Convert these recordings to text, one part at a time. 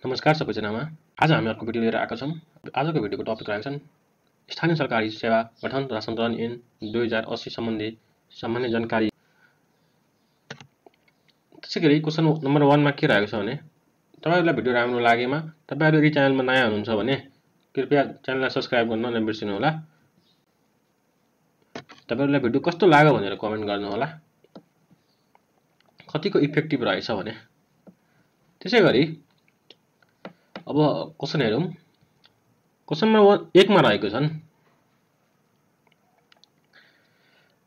नमस्कार सबैजनामा। आज हामी अर्को भिडियो लिएर आएका छौँ। आजको भिडियोको टपिक रहेको छन् स्थानीय सरकारी सेवा गठन तथा सञ्चालन ऐन 2080 सम्बन्धी सामान्य जानकारी। त्यसैगरी क्वेशन नम्बर 1 मा के रहेको छ भने तपाईहरुलाई भिडियो राम्रो लागेमा तपाईहरु यदि च्यानलमा नयाँ हुनुहुन्छ भने कृपया च्यानललाई सब्स्क्राइब गर्न नबिर्सनु होला। तपाईहरुलाई भिडियो कस्तो लाग्यो भनेर कमेन्ट गर्नु होला। कतिको इफेक्टिभ रहेछ भने। त्यसैगरी अब क्वेशन हेरौं। क्वेशन नम्बर 1 मा रहेको छन्।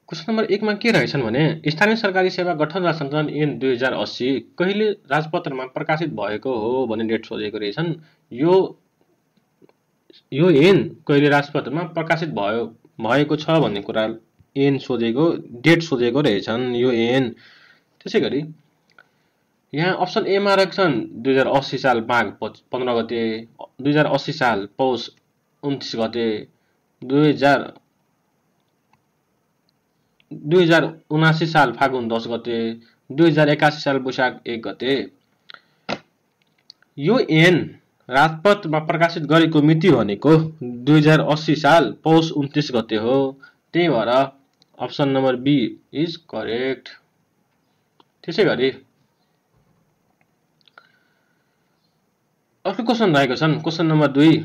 क्वेशन नम्बर 1 मा के रहेछन् भने स्थानीय सरकारी सेवा गठन र सञ्चालन ऐन 2080 कहिले राजपत्रमा प्रकाशित भएको हो भन्ने डेट सोधेको रहेछन्। यो ऐन कहिले राजपत्रमा प्रकाशित भएको छ भन्ने कुरा ऐन सोधेको डेट सोधेको रहेछन् यो ऐन। त्यसैगरी यहाँ अप्सन ए मा रहेको छन् 2080 साल माघ 15 गते, 2080 साल पौष 29 गते, 2079 साल फागुन 10 गते, 2081 साल वैशाख 1 गते। यो ऐन राजपत्रमा प्रकाशित गरेको मिति भनेको 2080 साल पौष 29 गते हो। त्यही भएर option number B is correct. त्यसैगरी अर्को क्वेशन रहेको छन् क्वेशन नम्बर 2।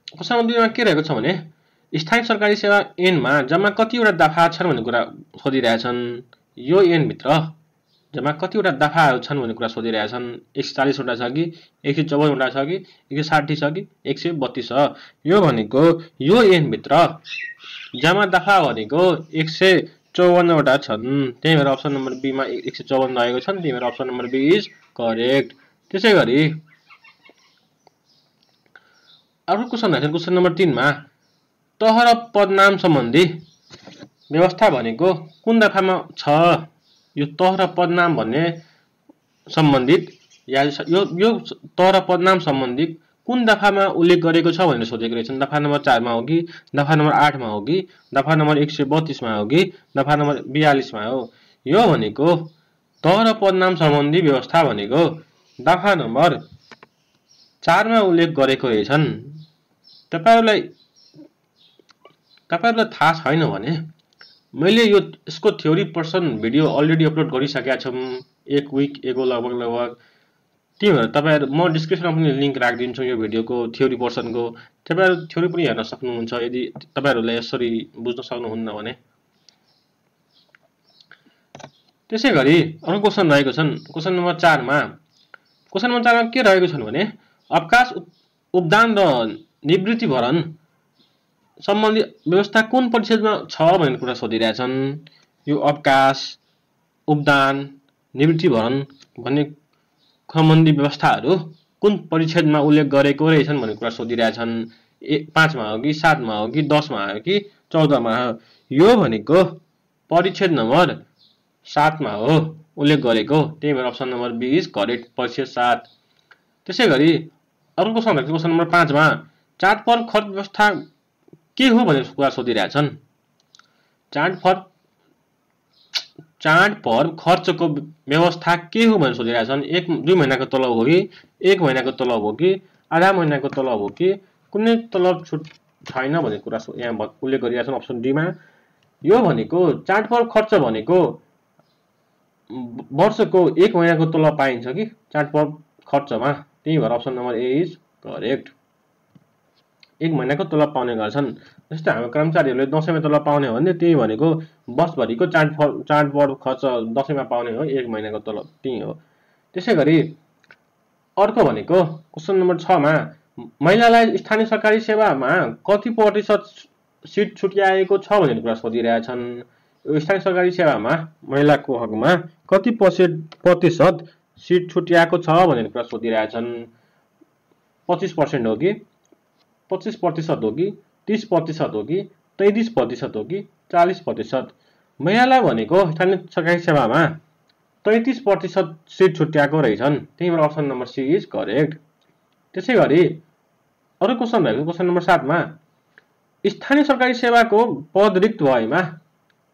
क्वेशन नम्बर 2 मा के रहेको छ भने स्थानीय सरकारी सेवा ऐनमा जम्मा कतिवटा दफा छन् भन्ने कुरा सोधिरहेछन्। यो ऐन भित्र जम्मा कतिवटा दफाहरू छन् भन्ने कुरा सोधिरहेछन्। 140 वटा छ कि 154 वटा छ कि 160 छ कि 132 छ। यो भनेको यो ऐन भित्र जम्मा दफा भनेको 154 वटा छन्। त्यही भएर अप्सन नम्बर बी मा 154 रहेको छन्। त्यही भएर option number B is correct. त्यसैगरी अर्को क्वेशन रहेछ क्वेशन नम्बर 3 मा तह र पदनाम सम्बन्धी व्यवस्था भनेको कुन दफामा छ। यो तह र पदनाम भन्ने सम्बन्धित या यो तह र पदनाम सम्बन्धी कुन दफामा उल्लेख गरेको छ भनेर सोधेको रहेछन्। दफा नम्बर 4 मा हो कि दफा नम्बर 8 मा हो कि दफा नम्बर 132 मा हो कि दफा नम्बर 42 मा हो। यो भनेको तह र पदनाम सम्बन्धी व्यवस्था भनेको दफा नम्बर 4 मा उल्लेख गरेको रहेछन्। तपाईहरुलाई थाहा छैन भने मैले यसको theory person video already upload गरिसकेका छौं 1 विक एगो लगभग। त्यही भएर तपाईहरु म डिस्क्रिप्सनमा पनि लिंक राखिदिन्छु यो भिडियोको थ्योरी पर्सनको। तपाईहरु थ्योरी पनि हेर्न सक्नुहुन्छ यदि तपाईहरुले यसरी बुझ्न सक्नुहुन्न भने। त्यसैगरी अर्को क्वेशन रहेको छन् क्वेशन नम्बर 4 मा। क्वेशन नम्बर 4 मा के रहेको छन् भने अवकाश उपदान र निवृत्ति भरण सम्बन्धी व्यवस्था कुन परिषदमा छ भन्ने कुरा सोधिरहेछन्। यो अवकाश उपदान निवृत्ति भरण भन्ने सम्बन्धी व्यवस्थाहरू कुन परिषदमा उल्लेख गरेको रहेछन् भन्ने कुरा सोधिरहेछन्। 5 मा हो कि 7 मा हो कि 10 मा हो कि 14 मा हो। यो भनेको परिषद नम्बर 7 मा हो उल्लेख गरेको। त्यही भएर option number B is correct परिषद 7। त्यसैगरी अर्को क्वेशन रहेको क्वेशन नम्बर 5 मा चाड पर्व खर्च व्यवस्था के हो भनेर कुरा सोधिरहेछन्। चाड पर्व खर्चको व्यवस्था के हो भनेर सोधिरहेछन्। 1-2 महिनाको तलब हो कि 1 महिनाको तलब हो कि आधा महिनाको तलब हो कि कुनै तलब छुट छैन भन्ने कुरा यहाँ उल्लेख गरिरहेछन् अप्सन डी मा। यो भनेको चाड पर्व खर्च भनेको वर्षको 1 महिनाको तलब पाइन्छ कि चाड पर्व खर्चमा। त्यही भएर option number A is correct. 1 महिनाको तलब पाउने गर्छन्। जस्तै हाम्रो कर्मचारीहरूले दशैंमा तलब पाउने हो भने त्यही भनेको वर्षभरिको चाड पर्व खर्च दशैंमा पाउने हो 1 महिनाको तलब त्यही हो। त्यसैगरी अर्को भनेको क्वेशन नम्बर 6 मा महिलालाई स्थानीय सरकारी सेवामा कति प्रतिशत सिट छुट्याएको छ भन्ने कुरा सोधिरहेछन्। यो स्थानीय सरकारी सेवामा महिलाको हकमा कति प्रतिशत सिट छुट्याएको छ भन्ने कुरा सोधिरहेछन्। 25% हो कि 25% हो कि 30% हो कि 33% हो कि 40%। महिलालाई भनेको स्थानीय सरकारी सेवामा 33% सिट छुट्याएको रहेछन्। त्यही भएर option number C is correct. त्यसैगरी अर्को क्वेशन रहेको क्वेशन नम्बर 7 मा स्थानीय सरकारी सेवाको पद रिक्त भएमा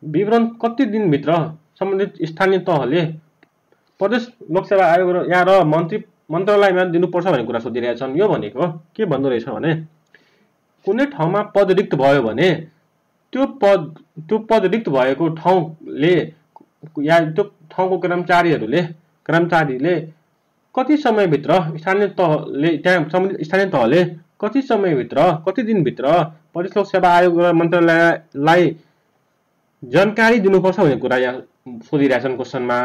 विवरण कति दिनभित्र सम्बन्धित स्थानीय तहले प्रदेश लोकसेवा आयोग र मन्त्री मन्त्रालयमा दिनुपर्छ भन्ने कुरा सोधिरहेछन्। यो भनेको के भन्दो रहेछ भने कुनै ठाउँमा पद रिक्त भयो भने त्यो पद रिक्त भएको ठाउँले या त्यो ठाउँको कर्मचारीले कति समयभित्र स्थानीय तहले कति समयभित्र कति दिनभित्र प्रदेश लोक सेवा आयोग र मन्त्रालयलाई जानकारी दिनुपर्छ भन्ने कुरा यहाँ सोधिरहेछन् क्वेसनमा।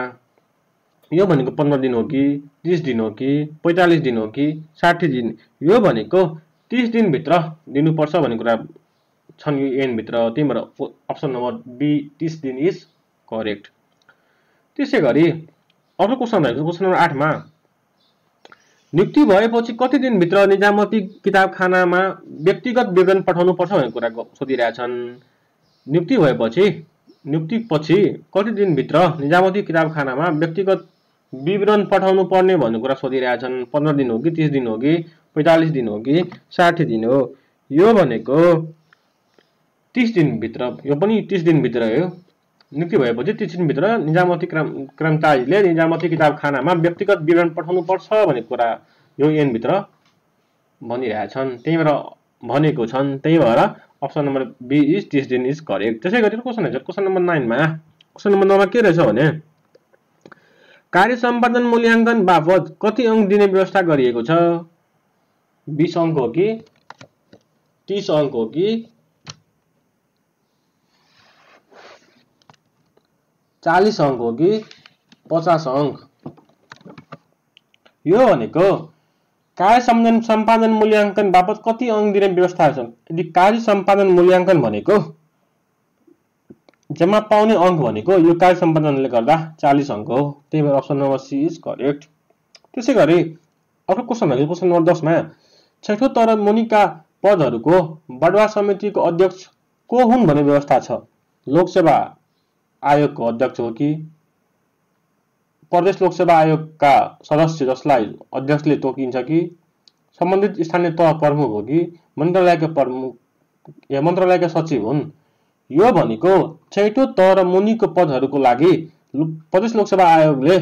यो भनेको 15 दिन हो कि 30 दिन हो कि 45 दिन हो कि 60 दिन, यो भनेको 30 दिनभित्र दिनुपर्छ भन्ने कुरा छन् यो एन भित्र। त्यही भएर अप्सन नम्बर बी 30 दिन इज करेक्ट। त्यसै गरी अर्को क्वेसन रहेको क्वेसन नम्बर 8 मा नियुक्ति भएपछि कति दिनभित्र निजामती किताबखानामा व्यक्तिगत विवरण पठाउनु पर्छ भन्ने कुरा सोधिरहेछन्। नियुक्ति पछि कति दिनभित्र निजामती किताबखानामा व्यक्तिगत विवरण पठाउनु पर्ने भन्ने कुरा सोधिरहेछन्। 15 दिन हो कि 30 दिन हो कि 45 दिन हो कि 60 दिन हो, यो भनेको 30 दिनभित्र, यो पनि 30 दिनभित्र हो। नियुक्ति भएपछि 30 दिनभित्र निजामती कर्मचारीले निजामती किताबखानामा व्यक्तिगत विवरण पठाउनु पर्छ भन्ने कुरा यो एन भित्र भनिरहेछन्, त्यही भएर भनेको छन्। त्यही भएर अप्सन नम्बर बी इज 30 दिन इज करेक्ट। त्यसै गरी क्वेसन रहेछ क्वेसन नम्बर 9 मा। क्वेसन नम्बर 9 मा के रहेछ भने कार्य सम्पादन मूल्याङ्कन बापत कति अंक दिने व्यवस्था गरिएको छ? 20 अंक हो कि 30 अंक हो कि 40 अंक हो कि 50 अंक? यो भनेको कार्य सम्पादन मूल्याङ्कन बापत कति अंक दिने व्यवस्था छ। यदि कार्य सम्पादन मूल्याङ्कन भनेको जम्मा पाउने अंक भनेको यो कार्य सम्पादनले गर्दा 40 अंक हो। त्यही भएर option number C is correct. त्यसै गरी अर्को क्वेसन हो क्वेसन नम्बर 10 मा छैठौं तर मुनिका पदहरूको बडवा समितिको अध्यक्ष को हुन् भन्ने व्यवस्था छ। लोकसेवा आयोगको अध्यक्ष हो कि प्रदेश लोकसेवा आयोगका सदस्य जसलाई अध्यक्षले तोकिन्छ कि सम्बन्धित स्थानीय तह प्रमुख हो कि मन्त्रालयका प्रमुख या मन्त्रालयका सचिव हुन्। यो भनेको छैठौं तह र मुनिको पदहरूको लागि प्रदेश लोकसेवा आयोगले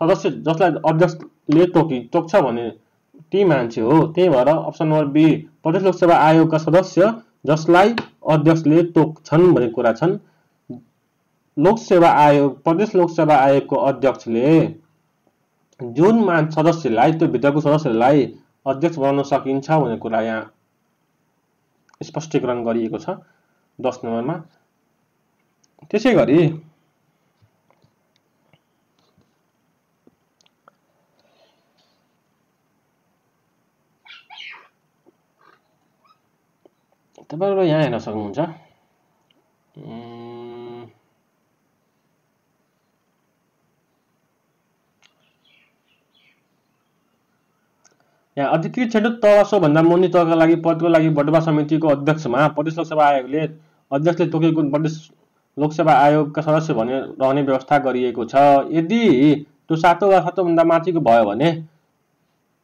सदस्य जसलाई अध्यक्षले तोक्छ भने ती मान्छे हो। त्यही भएर अप्सन नम्बर बी प्रदेश लोकसेवा आयोगका सदस्य जसलाई अध्यक्षले तोक्छन् भन्ने कुरा छन्। लोकसेवा आयोग प्रदेश लोकसेवा आयोगको अध्यक्षले जुन सदस्यलाई त्यो भित्रको सदस्यलाई अध्यक्ष बनाउन सकिन्छ भन्ने कुरा यहाँ स्पष्टीकरण गरिएको छ 10 नम्बरमा। त्यसै गरी तपाईहरु यहाँ हेर्न सक्नुहुन्छ यहाँ अधिकृत छैठौं तह सोभन्दा मुनि तहका लागि पदको लागि बडवा समितिको अध्यक्षमा प्रदेश लोकसेवा आयोगले अध्यक्षले तोकेको प्रदेश लोकसेवा आयोगका सदस्य भने रहने व्यवस्था गरिएको छ। यदि त्यो 7 वा 7 भन्दा माथिको भयो भने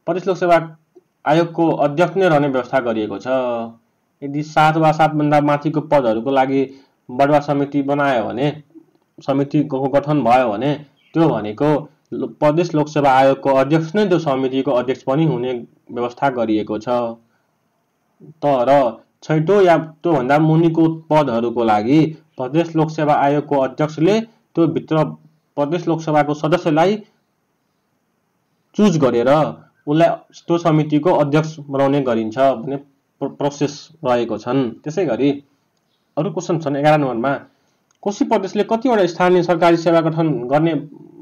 प्रदेश लोकसेवा आयोगको अध्यक्ष नै रहने व्यवस्था गरिएको छ। यदि 7 वा 7 भन्दा माथिको पदहरूको लागि बडवा समिति बनायो भने समितिको गठन भयो भने त्यो भनेको प्रदेश लोकसेवा आयोगको अध्यक्ष नै त्यो समितिको अध्यक्ष पनि हुने व्यवस्था गरिएको छ। तर छैठौं या त्यो भन्दा मुनिको पदहरूको लागि प्रदेश लोकसेवा आयोगको अध्यक्षले त्यो भित्र प्रदेश लोकसेवाको सदस्यलाई चुज गरेर उलाई त्यो समितिको अध्यक्ष बनाउने गरिन्छ भन्ने प्रोसेस रहेको छन्। त्यसै गरी अरु क्वेशन छन् 11 नम्बरमा कोशी प्रदेशले कतिवटा स्थानीय सरकारी सेवा गठन गर्ने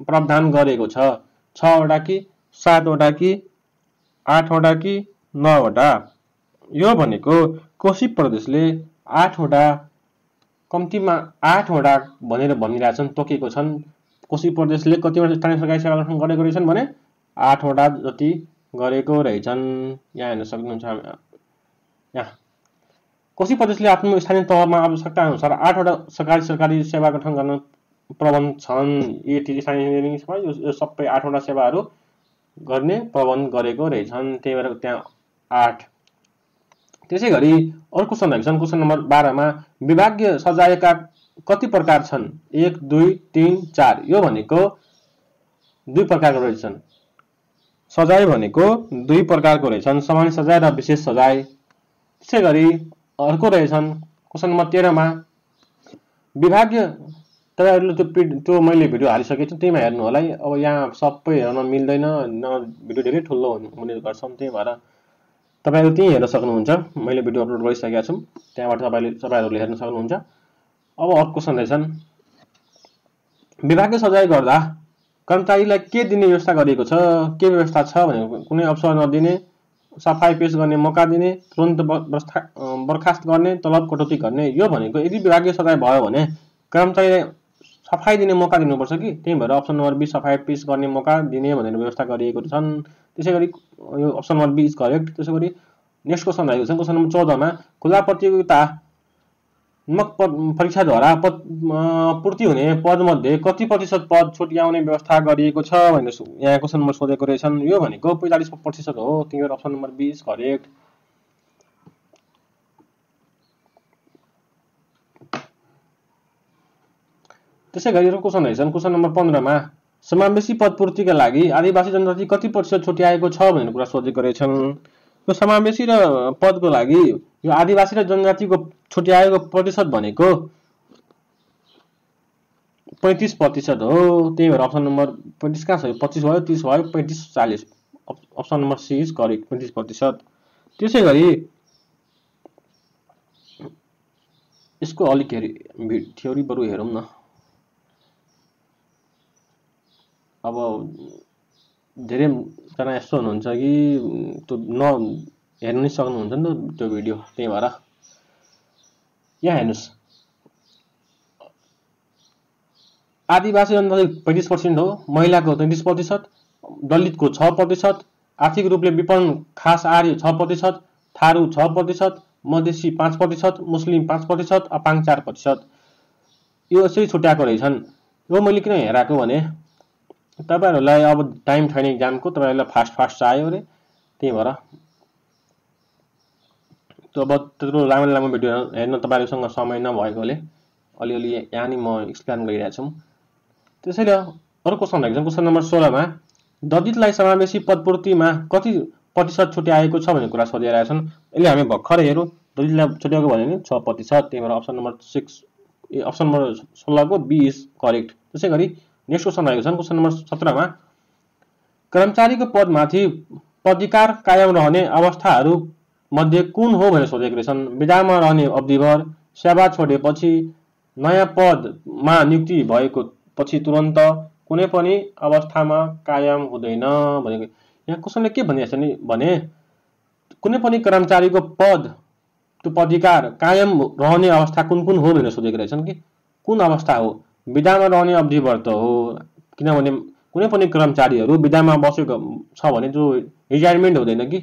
प्रावधान गरेको छ? 6 वटा कि 7 वटा कि 8 वटा कि 9 वटा? यो भनेको कोशी प्रदेशले 8 वटा कम्तीमा 8 वटा भनेर भनिरहेछन्, तोकेको छन्। कोशी प्रदेशले कतिवटा स्थानीय सरकारी सेवा गठन गरेको रहेछन् भने 8 वटा जति गरेको रहेछन्। यहाँ हेर्न सक्नुहुन्छ यहाँ कोशी प्रदेशले आफ्नो स्थानीय तहमा आवश्यकता अनुसार 8 वटा सरकारी सेवा गठन गर्न प्रबन्ध छन्। यति स्थानीय सेवा यो सबै 8 वटा सेवाहरू गर्ने प्रबन्ध गरेको रहेछन्। त्यही भएर त्यहाँ 8। त्यसै गरी अर्को क्वेशन रहेछन् क्वेशन नम्बर 12 मा विभागीय सजायका कति प्रकार छन्? 1 2 3 4। यो भनेको 2 प्रकारको रहेछन्। सजाय भनेको दुई प्रकारको रहेछन्, सामान्य सजाय र विशेष सजाय। त्यसैगरी अर्को रहेछन् क्वेशन नम्बर 13 मा विभागीय, तपाईहरुले त्यो मैले भिडियो हालिसकेको छु, त्यहीमा हेर्नु होला है। अब यहाँ सबै हेर्न मिल्दैन, भिडियो धेरै ठुलो हुने गर्छ, त्यही भएर तपाईहरु त्यही हेर्न सक्नुहुन्छ। मैले भिडियो अपलोड गरिसकेको छु, त्यहाँबाट तपाईहरुले हेर्न सक्नुहुन्छ। अब अर्को क्वेशन रहेछन् विभागीय सजाय गर्दा कर्मचारीलाई के दिने व्यवस्था गरिएको छ, के व्यवस्था छ भनेको कुनै अवसर नदिने, सफाई पेश गर्ने मौका दिने, तुरन्त बर्खास्त गर्ने, तलब कटौती गर्ने। यो भनेको यदि विभागीय सजाय भयो भने कर्मचारीलाई सफाई दिने मौका दिनुपर्छ कि, त्यही भएर अप्सन नम्बर बी सफाई पेश गर्ने मौका दिने भनेर व्यवस्था गरिएको छन्। त्यसैगरी यो option number B is correct. त्यसैगरी नेक्स्ट क्वेशन रहेको छ क्वेशन नम्बर 14 मा खुला प्रतियोगितात्मक परीक्षाद्वारा पूर्ति हुने पद मध्ये कति प्रतिशत पद छुट्याउने व्यवस्था गरिएको छ भनेर यहाँ क्वेशन नम्बर सोधेको रहेछन्। यो भनेको 45% हो, त्यही भएर option number B is correct. त्यसैगरी अर्को क्वेशन रहेछन् क्वेशन नम्बर 15 मा समावेशी पद पूर्तिका लागि आदिवासी जनजाति कति प्रतिशत छुट्याएको छ भनेर कुरा सोधेको रहेछन्। यो समावेशी र पदको लागि यो आदिवासी र जनजातिको छुट्याएको प्रतिशत भनेको 35% हो, त्यही भएर अप्सन नम्बर 35 कहाँ छ, 25 भयो, 30 भयो, 35 40। Option number C is correct, 35%। त्यसैगरी यसको अलिक थ्योरी बरु हेरौँ न। अब धेरै जना यस्तो हुनुहुन्छ कि त्यो हेर्न नै सक्नुहुन्छ नि त त्यो भिडियो, त्यही भएर यहाँ हेर्नुस्। आदिवासी जनजाति 35% हो, महिलाको 33%, दलितको 6%, आर्थिक रूपले विपन्न खास आर्य 6%, थारू 6%, मधेसी 5%, मुस्लिम 5%, अपाङ 4%। यो यसरी छुट्याएको रहेछन्। यो मैले किन हेराएको भने तपाईहरुलाई अब टाइम छैन एक्जामको, तपाईहरुलाई फास्ट चाहियो रे, त्यही भएर त्यो अब त्यत्रो लामो भिडियो हेर्न तपाईहरुसँग समय नभएकोले अलिअलि यहाँ नि म एक्सप्लेन गरिरहेको छु। त्यसैले अरु क्वेशन रहेको छ क्वेशन नम्बर 16 मा दलितलाई समावेशी पदपूर्तिमा कति प्रतिशत छुट्याएको छ भन्ने कुरा सोधिरहेका छन्। यसले हामी भर्खरै हेरौँ, दलितलाई छुट्याएको भन्यो नि 6%, त्यही भएर अप्सन नम्बर 16 को बी इज करेक्ट। त्यसैगरी नेक्स्ट क्वेशन रहेको छ क्वेशन नम्बर 17 मा कर्मचारीको पदमाथि पदाधिकार कायम रहने अवस्थाहरू मध्ये कुन हो भनेर सोधेको रहेछन्। विधामा रहने अवधिभर, सेवा छोडेपछि, नयाँ पदमा नियुक्ति भएको पछि तुरन्त, कुनै पनि अवस्थामा कायम हुँदैन भनेको। यहाँ क्वेशनले के भनिरहेछ नि भने कुनै पनि कर्मचारीको पद, त्यो पदाधिकार कायम रहने अवस्था कुन कुन हो भनेर सोधेको रहेछन् कि कुन अवस्था हो। विधामा रहने अवधिभर त हो, किनभने कुनै पनि कर्मचारीहरू विधामा बसेको छ भने जो रिटायरमेन्ट हुँदैन कि,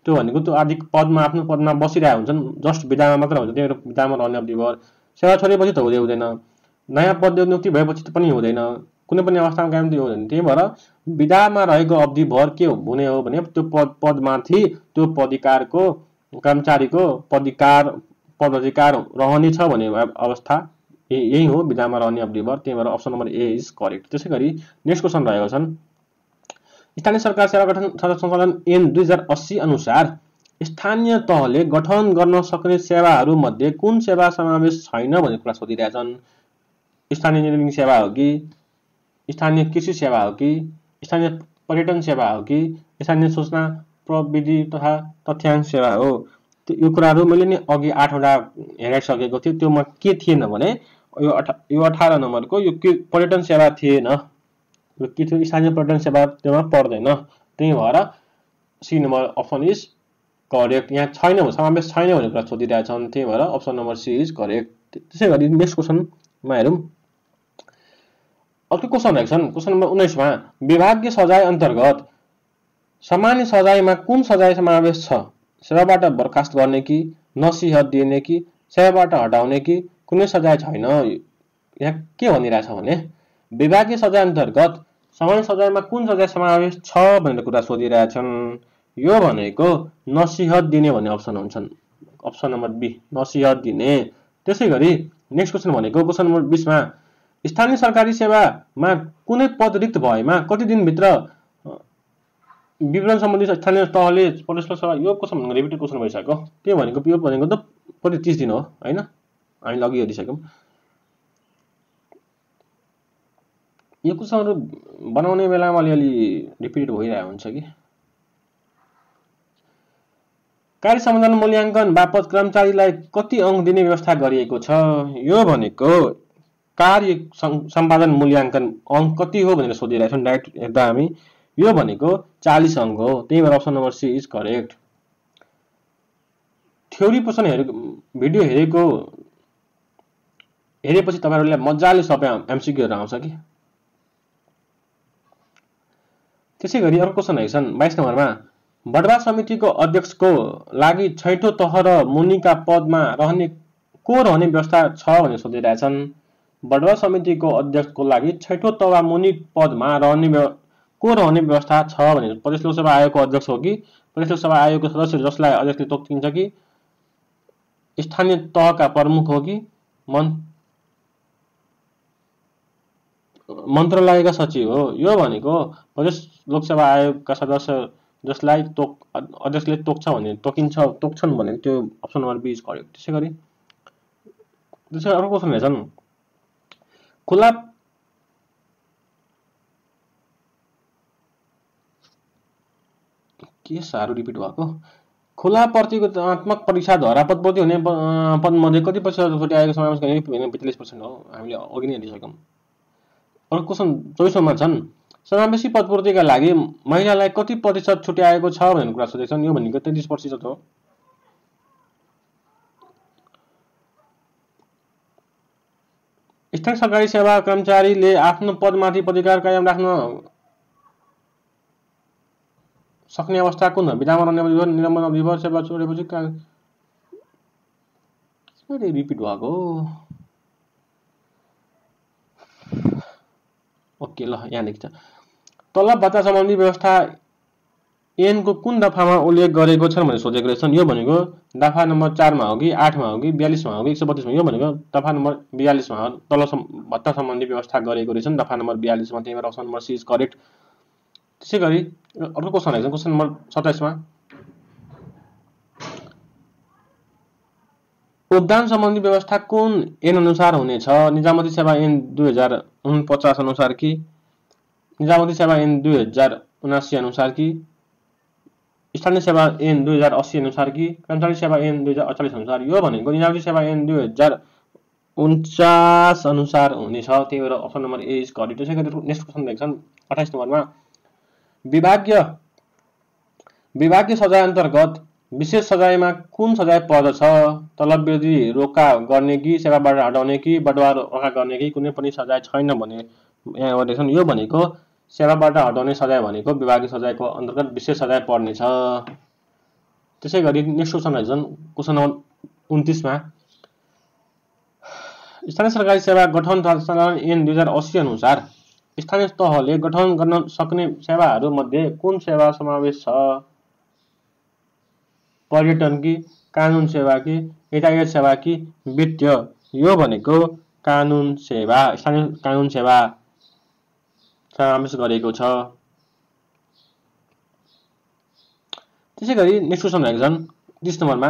त्यो भनेको त्यो आदि पदमा आफ्नो पदमा बसिरहेका हुन्छन्, जस्ट विधामा मात्र हुन्छ, त्यही भएर विधामा रहने अवधिभर। सेवा छोडेपछि त हुँदैन, नयाँ पद नियुक्ति भएपछि पनि हुँदैन, कुनै पनि अवस्थामा कायम हुँदैन। त्यही भएर विधामा रहेको अवधिभर के हुने हो भने त्यो पदमाथि त्यो पदाधिकारको कर्मचारीको पदाधिकार रहनेछ भन्ने अवस्था यही हो, विधामा रहने अवधिभर। त्यही भएर option number A is correct. त्यसैगरी नेक्स्ट क्वेशन रहेको छन् स्थानीय सरकार सेवा गठन सञ्चालन ऐन 2080 अनुसार स्थानीय तहले गठन गर्न सक्ने सेवाहरू मध्ये कुन सेवा समावेश छैन भन्ने कुरा सोधिरहेछन्। स्थानीय इन्जिनियरिङ सेवा हो कि, स्थानीय कृषि सेवा हो कि, स्थानीय पर्यटन सेवा हो कि, स्थानीय सूचना प्रविधि तथा तथ्याङ्क सेवा हो। यो कुराहरू मैले नि अघि 8 वटा हेराइसकेको थिएँ। त्योमा के थिएन भने यो 18 नम्बरको यो पर्यटन सेवा थिएन, यो के थियो स्थानीय पर्यटन सेवा त्योमा पर्दैन। त्यही भएर C number option is correct. यहाँ छैन, समावेश छैन भन्ने कुरा सोधिरहेछन्, त्यही भएर option number C is correct. त्यसैगरी नेक्स्ट क्वेशनमा हेरौँ। अर्को क्वेशन रहेको छन् क्वेशन नम्बर 19 मा विभागीय सजाय अन्तर्गत सामान्य सजायमा कुन सजाय समावेश छ, सेवाबाट बर्खास्त गर्ने कि, नसिहत दिने कि, सेवाबाट हटाउने कि कुनै सजाय छैन। यहाँ के भनिरहेछ भने विभागीय सजाय अन्तर्गत सामान्य सजायमा कुन सजाय समावेश छ भनेर कुरा सोधिरहेछन्। यो भनेको नसिहत दिने भन्ने अप्सन हुन्छन्, अप्सन नम्बर बी नसिहत दिने। त्यसैगरी नेक्स्ट क्वेशन भनेको क्वेशन नम्बर 20 मा स्थानीय सरकारी सेवामा कुनै पद रिक्त भएमा कति दिनभित्र विवरण सम्बन्धी स्थानीय तहले प्रदेश लोकसभा यो क्वेसन भनेको रिपिटेड क्वेसन भइसक्यो। त्यो भनेको यो भनेको त प्रति 30 दिन हो हैन, हामीले अघि हेरिसक्यौँ। यो क्वेसनहरु बनाउने बेलामा अलिअलि रिपिटेड भइरहेको हुन्छ कि। कार्य सम्पादन मूल्याङ्कन बापत कर्मचारीलाई कति अंक दिने व्यवस्था गरिएको छ? यो भनेको कार्य सम्पादन मूल्याङ्कन अंक कति हो भनेर सोधिरहेको छन्। डाइरेक्ट हेर्दा हामी यो भनेको 40 अंक हो। त्यही भएर option number C is correct. Theory portion video हेरेपछि तपाईहरुलाई मजाले सबै एमसीक्यूहरु आउँछ कि। त्यसैगरी अर्को क्वेसन हेर्छन् 22 नम्बरमा बडवा समितिको अध्यक्षको लागि छैठौं तह र मुनिका पदमा रहने व्यवस्था छ भनेर सोधिरहेछन्। बडवा समितिको अध्यक्षको लागि छैठौं तह वा मुनि पदमा रहने व्यवस्था छ भने प्रदेश लोकसभा आयोगको अध्यक्ष हो कि प्रदेश लोकसभा आयोगको सदस्य जसलाई अध्यक्षले तोकिन्छ कि स्थानीय तहका प्रमुख हो कि मन्त्रालयका सचिव हो? यो भनेको प्रदेश लोकसभा आयोगका सदस्य जसलाई अध्यक्षले तोक्छन् भने त्यो option number B is correct. त्यसैगरी अर्को क्वेसन हेर्छन् खुला के साह्रो रिपिट भएको। खुला प्रतियोगितात्मक परीक्षा द्वारा पदपूर्ति हुने पदमध्ये कति प्रतिशत छुट्याएको समावेश गर्ने 42% हो। हामीले अघि नै हेरिसक्यौँ। अर्को क्वेसन 24 मा छन् समावेशी पदपूर्तिका लागि महिलालाई कति प्रतिशत छुट्याएको छ भन्ने कुरा सोधेको छन्। यो भनेको 33% हो। स्थानीय सरकारी सेवा कर्मचारीले आफ्नो पदमाथि अधिकार कायम राख्न सक्ने अवस्था कुन हो? विधामा रहने अवधि भर, निलम्बन अवधि भर, सेवा छोडेपछि रिपिट भएको। ओके ल यहाँ लेख्छ तलब भत्ता सम्बन्धी व्यवस्था एन को कुन दफामा उल्लेख गरेको छ भनेर सोधेको रहेछन्। यो भनेको दफा नम्बर 4 मा हो कि 8 मा हो कि 42 मा हो कि 132 मा? यो भनेको दफा नम्बर 42 मा हो। तलब भत्ता सम्बन्धी व्यवस्था गरेको रहेछन् दफा नम्बर 42 मा। त्यही भएर option number C is correct. त्यसैगरी अर्को क्वेसन हेर्छौँ क्वेसन नम्बर 27 मा योगदान सम्बन्धी व्यवस्था कुन एन अनुसार हुनेछ? निजामती सेवा एन 2049 अनुसार कि निजामती सेवा एन 2079 अनुसार कि स्थानीय सेवा एन 2080 अनुसार कि कर्मचारी सेवा एन 2048 अनुसार? यो भनेको निजामती सेवा एन 2049 अनुसार हुनेछ। त्यही भएर option number A is correct. त्यसैगरी नेक्स्ट क्वेसन देख्छन् 28 नम्बरमा विभागीय सजाय अन्तर्गत विशेष सजायमा कुन सजाय पर्दछ? तलब वृद्धि रोका गर्ने कि सेवाबाट हटाउने कि बटवारा रोका गर्ने कि कुनै पनि सजाय छैन भने यहाँ गर्दैछन्। यो भनेको सेवाबाट हटाउने सजाय भनेको विभागीय सजायको अन्तर्गत विशेष सजाय पर्नेछ। त्यसैगरी नेक्स्ट क्वेसन हेर्छन् क्वेसन नम्बर 29 मा स्थानीय सरकारी सेवा गठन संचालन ऐन 2080 अनुसार स्थानीय तहले गठन गर्न सक्ने सेवाहरू मध्ये कुन सेवा समावेश छ? पर्यटन कि कानुन सेवा कि यातायात सेवा कि वित्तीय? यो भनेको कानुन सेवा, स्थानीय कानुन सेवा समावेश गरेको छ। त्यसैगरी नेक्स्ट क्वेसन हेर्छन् 30 नम्बरमा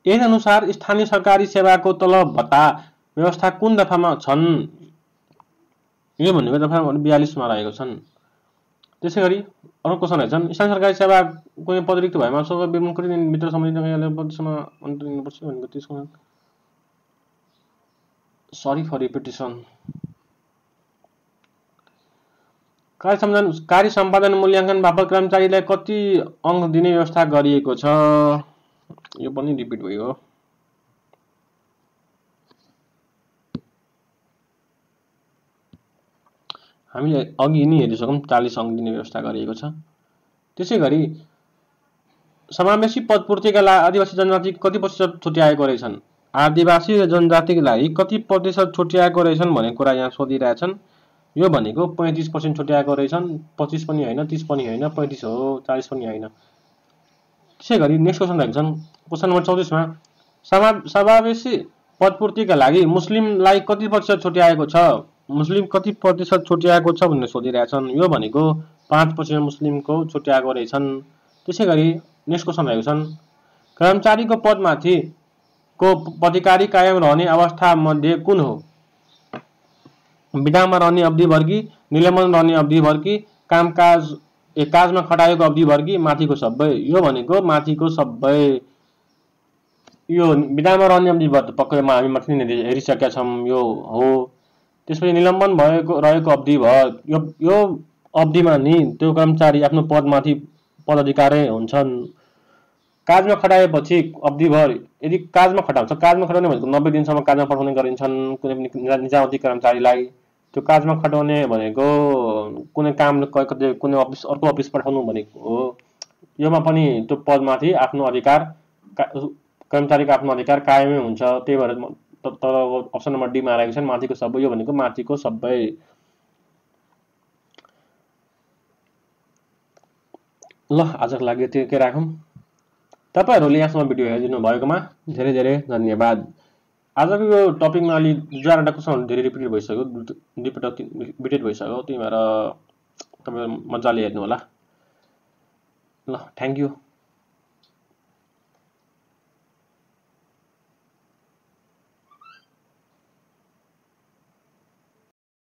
ऐन अनुसार स्थानीय सरकारी सेवाको तलब भत्ता व्यवस्था कुन दफामा छन्? यो भनेको दफा 42 मा रहेको छन्। त्यसैगरी अर्को क्वेसन हेर्छन् स्थानीय सरकारी सेवा कुनै पदरिक्त भएमा सबै विमुक्ति मित्र सम्बन्धी पदसम्म अन्तर दिनुपर्छ भनेको त्यसको सरी फर रिपिटेसन। कार्य सम्पादन मूल्याङ्कन बापत कर्मचारीलाई कति अंक दिने व्यवस्था गरिएको छ? यो पनि रिपिट भयो। हामीले अघि नै हेरिसक्यौं 40 अंक दिने व्यवस्था गरिएको छ। त्यसैगरी समावेशी पदपूर्तिका लागि आदिवासी जनजाति कति प्रतिशत छुट्याएको रहेछन्? आदिवासी जनजातिका लागि कति प्रतिशत छुट्याएको रहेछन् भन्ने कुरा यहाँ सोधिरहेछन्। यो भनेको 35% छुट्याएको रहेछन्। 25 पनि हैन, 30 पनि हैन, 35 हो, 40 पनि हैन। त्यसैगरी नेक्स्ट क्वेसन हेर्छन् क्वेसन नम्बर 34 मा समावेशी पदपूर्तिका लागि मुस्लिमलाई कति प्रतिशत छुट्याएको छ? मुस्लिम कति प्रतिशत छुट्याएको छ भनेर सोधिरहेछन्। यो भनेको 5% मुस्लिमको छुट्याएको रहेछन्। त्यसै गरी नेक्स्ट क्वेसन रहेको छन्, कर्मचारीको पदमाथि को अधिकारी कायम रहने अवस्था मध्ये कुन हो? विधामा रहने अवधिभर कि, निलम्बन रहने अवधिभर कि, काजमा खटाएको अवधिभर कि, माथिको सबै? यो भनेको माथिको सबै। यो विधामा रहने अवधिभर त पक्कै हामी माथि नै हेरिसकेका छौँ, यो हो। त्यसपछि निलम्बन रहेको अवधिभर, यो अवधिमा नि त्यो कर्मचारी आफ्नो पदमाथि पदाधिकारी हुन्छन्। काजमा खटाएपछि अवधिभर, यदि काजमा खटाउँछ, काजमा खटाउने भनेको 90 दिनसम्म काजमा पठाउने गरिन्छन् कुनै पनि निजामती कर्मचारीलाई। त्यो काजमा खटाउने भनेको कुनै काम कुनै अर्को अफिस पठाउनु भनेको हो। योमा पनि त्यो पदमाथि आफ्नो अधिकार, कर्मचारीको आफ्नो अधिकार कायमै हुन्छ। त्यही भएर तर अप्सन नम्बर डी मा आएको छ माथिको सबै। यो भनेको माथिको सबै। ल आजको लागि यतिकै राखौँ। तपाईहरुले यहाँसम्म भिडियो हेरिदिनु भएकोमा धेरै धेरै धन्यवाद। आजको यो टपिकमा अलि 4वटा क्वेसनहरु धेरै रिपिटेड भइसक्यो, रिपिटेड भइसक्यो। त्यही भएर तपाईहरु मजाले हेर्नु होला। ल थ्यांक यू।